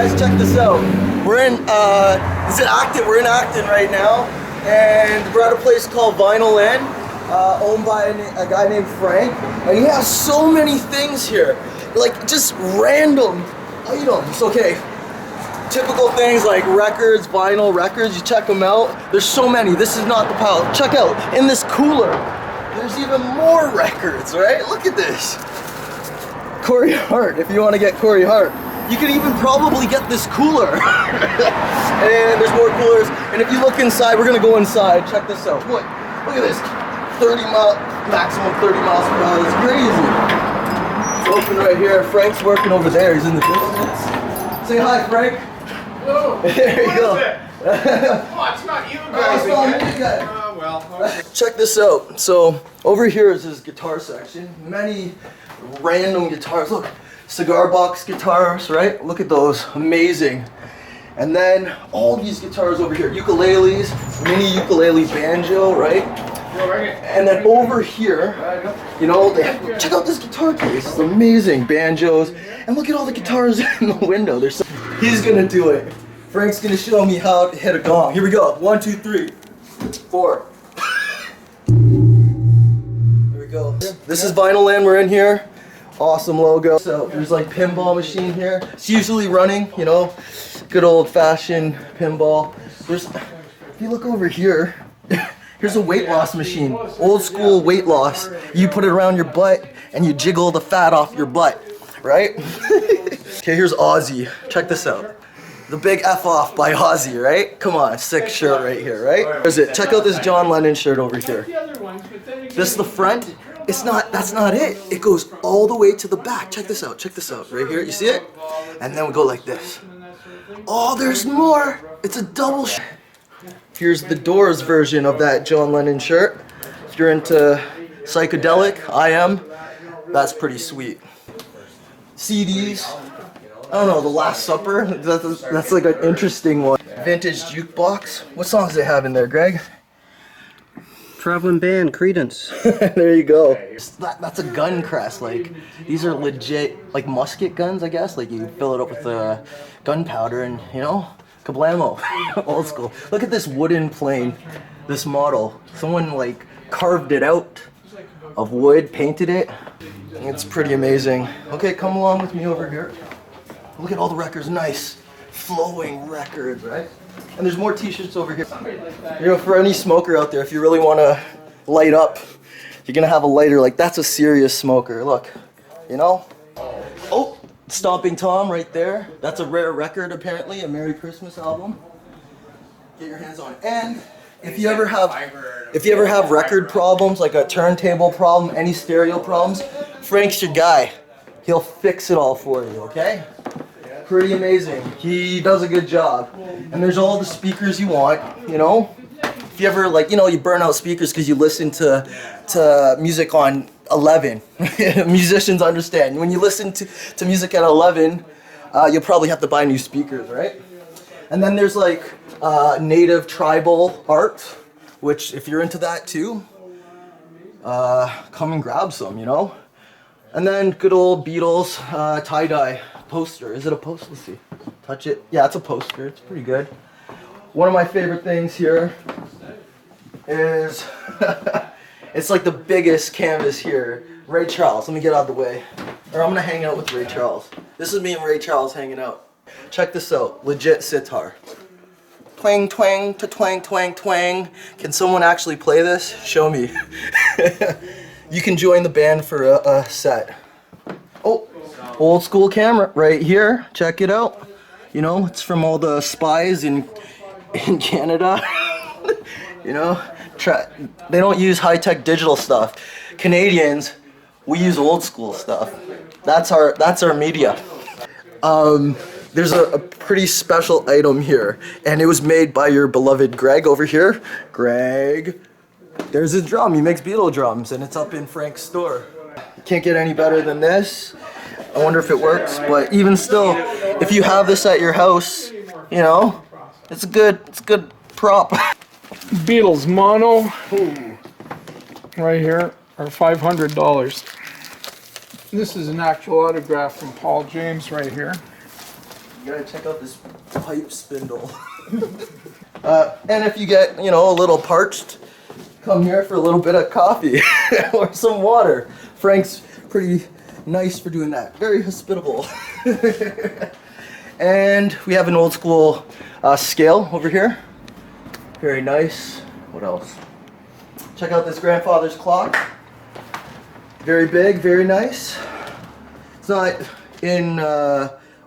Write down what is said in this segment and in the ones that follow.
guys, check this out. We're in Acton. We're in Acton right now, and we're at a place called VinyLand, owned by a guy named Frank, and he has so many things here, like just random items. Okay, typical things like records, vinyl records. You check them out. There's so many. This is not the pile. Check out in this cooler. There's even more records, right? Look at this. Corey Hart, if you want to get Corey Hart. You could even probably get this cooler. And there's more coolers. And if you look inside, we're gonna go inside. Check this out. Look at this. 30 mile, maximum 30 miles per hour. It's crazy. It's open right here. Frank's working over there. He's in the distance. Say hi, Frank. Hello. There you go. Oh, it's not you guys again. Well. Okay. Check this out. So over here is his guitar section. Many random guitars. Look, cigar box guitars, right? Look at those, amazing. And then all these guitars over here, ukuleles, mini ukulele banjo, right? And then over here, you know, check out this guitar case. It's amazing, banjos. And look at all the guitars in the window. He's gonna do it. Frank's gonna show me how to hit a gong. Here we go. 1, 2, 3, 4. Here we go. This is VinyLand. We're in here. Awesome logo. So there's like pinball machine here. It's usually running, you know, good old fashioned pinball. If you look over here, here's a weight loss machine. Old school weight loss. You put it around your butt and you jiggle the fat off your butt, right? Okay, here's Ozzy. Check this out. The big F off by Ozzy, right? Come on, sick shirt right here, right? Where's it? Check out this John Lennon shirt over here. This is the front. That's not it. It goes all the way to the back. Check this out, right here. You see it? And then we go like this. Oh, there's more. It's a double shirt. Here's the Doors version of that John Lennon shirt. If you're into psychedelic, I am. That's pretty sweet. CDs. I don't know, The Last Supper. That's like an interesting one. Vintage jukebox. What songs do they have in there, Greg? Traveling band, Credence. There you go. That's a gun crest. Like, these are legit, like musket guns, I guess. Like, you fill it up with gunpowder and, you know, kablamo. Old school. Look at this wooden plane, this model. Someone, like, carved it out of wood, painted it. It's pretty amazing. Okay, come along with me over here. Look at all the records. Nice, flowing records, right? And there's more t-shirts over here. You know, for any smoker out there, if you really want to light up, you're going to have a lighter. Like, that's a serious smoker. Look, you know? Oh, Stomping Tom right there. That's a rare record, apparently, a Merry Christmas album. Get your hands on it. And if you ever have record problems, like a turntable problem, any stereo problems, Frank's your guy. He'll fix it all for you, okay? Pretty amazing. He does a good job. And there's all the speakers you want, you know? If you ever, like, you know, you burn out speakers because you listen to music on 11. Musicians understand. When you listen to music at 11, you'll probably have to buy new speakers, right? And then there's like native tribal art, which if you're into that too, come and grab some, you know? And then good old Beatles tie-dye poster. Is it a poster? Let's see. Touch it. Yeah, it's a poster. It's pretty good. One of my favorite things here is it's like the biggest canvas here. Ray Charles. Let me get out of the way. Or I'm gonna hang out with Ray Charles. This is me and Ray Charles hanging out. Check this out. Legit sitar. Twang, twang, to twang, twang, twang. Can someone actually play this? Show me. You can join the band for a set. Oh, old school camera right here. Check it out. You know, it's from all the spies in Canada. You know, they don't use high-tech digital stuff. Canadians, we use old school stuff. That's our media. There's a pretty special item here, and it was made by your beloved Greg over here. Greg. There's his drum. He makes Beetle Drums, and it's up in Frank's store. Can't get any better than this. I wonder if it works, but even still, if you have this at your house, you know, it's a good prop. Beatles mono, right here, are $500. This is an actual autograph from Paul James right here. You gotta check out this pipe spindle. And if you get, you know, a little parched, come here for a little bit of coffee or some water. Frank's pretty nice for doing that. Very hospitable. And we have an old school scale over here. Very nice. What else? Check out this grandfather's clock. Very big, very nice. It's not in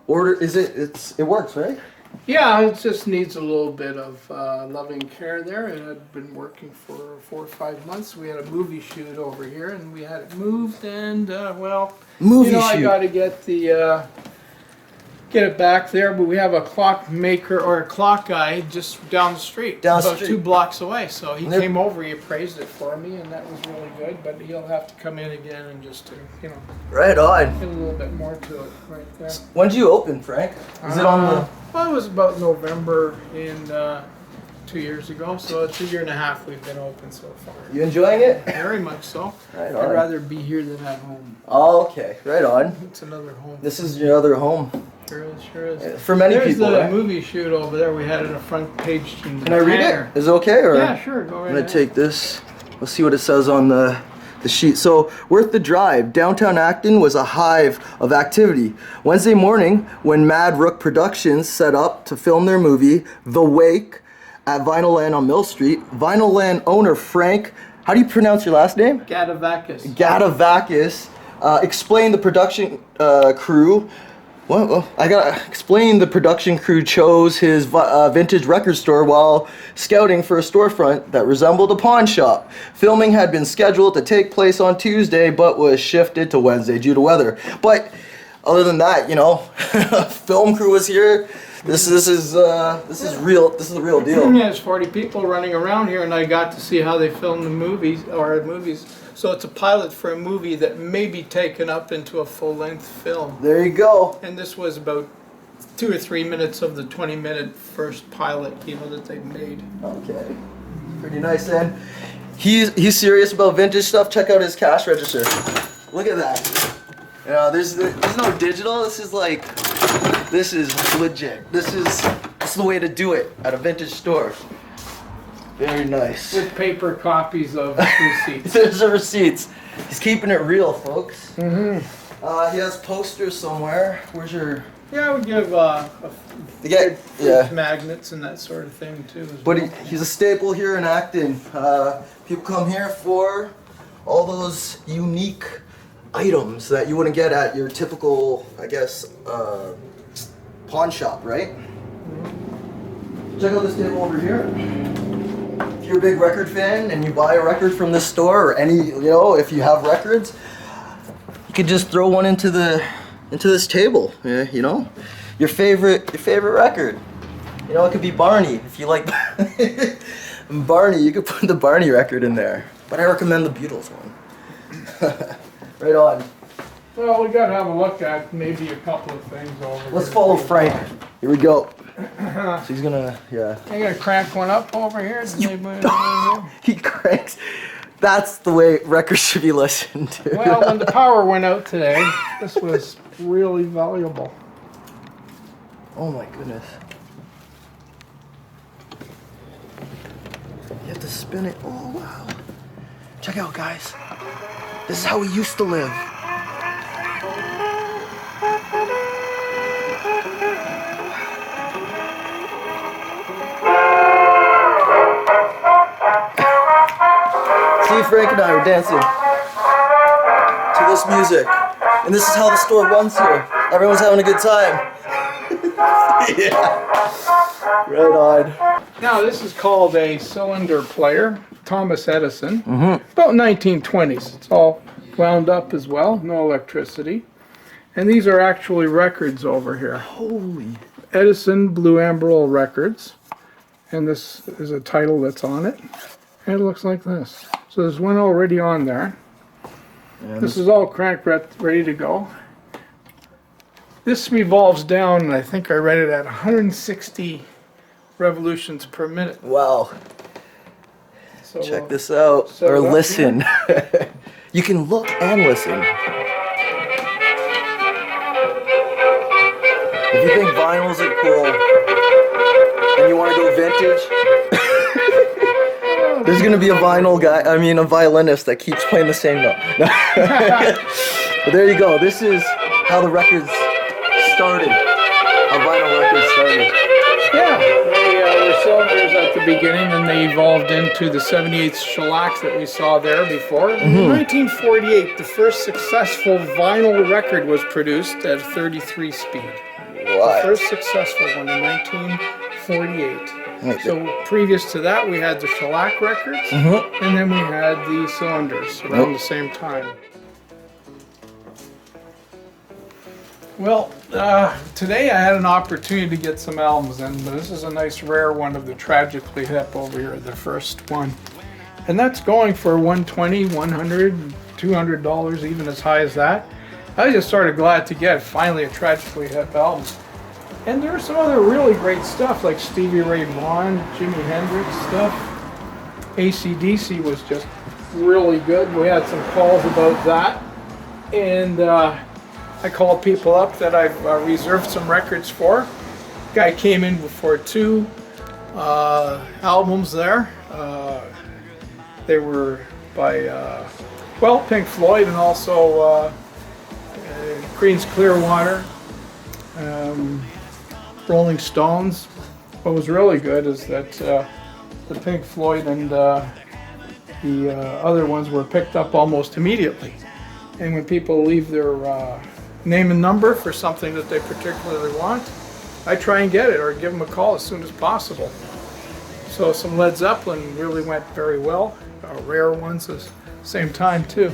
order, is it? It works, right? Yeah, it just needs a little bit of loving care there. It had been working for 4 or 5 months. We had a movie shoot over here, and we had it moved. And well, Movie you know, I shoot. got to get the get it back there. But we have a clock maker or a clock guy just down the street, Down the about street. 2 blocks away. So he And they're- came over, he appraised it for me, and that was really good. But he'll have to come in again and just to, you know, Right on. get a little bit more to it right there. When did you open, Frank? Is it on the... Well, it was about November in 2 years ago, so it's 1.5 years we've been open so far. You enjoying it? Very much so. Right I'd on. rather be here than at home. Oh, okay, right on. It's another home. This is your other home. Sure is, sure is. For many There's people, the right? movie shoot over there. We had it in a front page. Can I read it? Is it okay? Or Yeah, sure. Go right I'm gonna ahead. take this. Let's see what it says on the sheet. So, worth the drive. Downtown Acton was a hive of activity. Wednesday morning, when Mad Rook Productions set up to film their movie, The Wake, at VinyLand on Mill Street, VinyLand owner Frank, how do you pronounce your last name? Gadavakis. Gadavakis, explained the production crew. Well, I gotta explain the production crew chose his vintage record store while scouting for a storefront that resembled a pawn shop. Filming had been scheduled to take place on Tuesday, but was shifted to Wednesday due to weather. But other than that, you know, film crew was here. This is real. This is the real deal. Yeah, there's 40 people running around here, and I got to see how they film the movies. So it's a pilot for a movie that may be taken up into a full-length film. There you go. And this was about 2 or 3 minutes of the 20-minute first pilot, you know, that they made. Okay, pretty nice. And he's serious about vintage stuff. Check out his cash register. Look at that. You know, there's no digital. This is legit. This is the way to do it at a vintage store. Very nice. With paper copies of receipts. There's the receipts. He's keeping it real, folks. He has posters somewhere. Where's your? Yeah, we give magnets and that sort of thing too. But he's a staple here in Acton. People come here for all those unique items that you wouldn't get at your typical, I guess, pawn shop, right? Check out this table over here. If you're a big record fan and you buy a record from this store, or any, you know, if you have records, you could just throw one into this table. Yeah, you know, your favorite record. You know, it could be Barney if you like Barney. You could put the Barney record in there, but I recommend the Beatles one. Right on. Well, we got to have a look at maybe a couple of things over Let's here. follow Frank. Here we go. So he's gonna, yeah. I'm going to crank one up over here. He cranks. That's the way records should be listened to. Well, when the power went out today, this was really valuable. Oh my goodness. You have to spin it. Oh wow. Check out, guys. This is how we used to live. See, Frank and I were dancing to this music. And this is how the store runs here. Everyone's having a good time. Yeah. Right on. Now, this is called a cylinder player, Thomas Edison. About 1920s. It's all wound up as well, no electricity. And these are actually records over here. Holy. Edison Blue Amberol Records. And this is a title that's on it. And it looks like this. So there's one already on there. This is all crank ready to go. This revolves down, and I think I read it at 160 revolutions per minute. Wow. So Check this out. set Or it up listen. You can look and listen. If you think vinyls are cool and you want to go vintage, there's gonna be a vinyl guy. I mean, a violinist that keeps playing the same note. But there you go. This is how the records started. How vinyl records started. Yeah, they were cylinders at the beginning, and they evolved into the 78 shellacks that we saw there before. In 1948, the first successful vinyl record was produced at 33 speed. The first successful one in 1948. So previous to that, we had the shellac records, and then we had the cylinders around the same time. Well, today I had an opportunity to get some albums in, but this is a nice rare one of the Tragically Hip over here, the first one. And that's going for $120, $100, $200, even as high as that. I was just sort of glad to get finally a Tragically Hip album. And there's some other really great stuff like Stevie Ray Vaughan, Jimi Hendrix stuff. AC/DC was just really good. We had some calls about that. And I called people up that I've reserved some records for. Guy came in for 2 albums there. They were by, well, Pink Floyd and also Creedence Clearwater, Rolling Stones. What was really good is that the Pink Floyd and the other ones were picked up almost immediately. And when people leave their name and number for something that they particularly want, I try and get it or give them a call as soon as possible. So some Led Zeppelin really went very well. Rare ones at the same time too.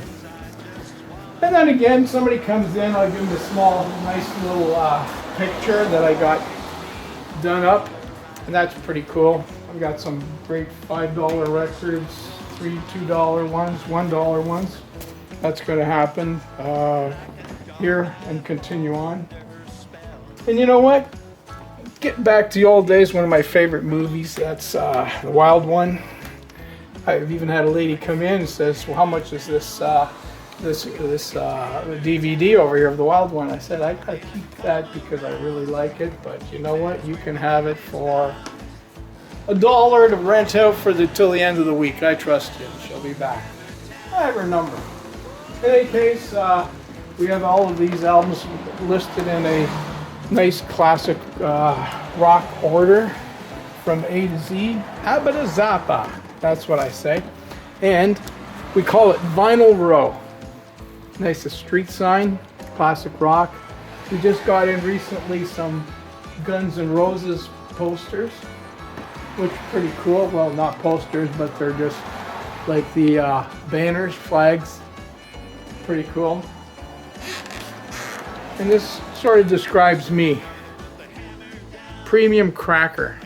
And then again, somebody comes in, I'll give them a small, nice little picture that I got done up, and that's pretty cool. I've got some great $5 records, $2 ones, $1 ones. That's going to happen here and continue on. And you know what? Getting back to the old days, one of my favorite movies, that's The Wild One. I've even had a lady come in and says, well, how much is this DVD over here of The Wild One? I said, I keep that because I really like it, but you know what? You can have it for $1 to rent out till the end of the week. I trust you. She'll be back. I have her number. In any case, we have all of these albums listed in a nice classic rock order from A to Z. Abba Zappa, that's what I say. And we call it Vinyl Row. Nice, a street sign, classic rock. We just got in recently some Guns N' Roses posters, which are pretty cool. Well, not posters, but they're just like the banners, flags. Pretty cool. And this sort of describes me. Premium cracker.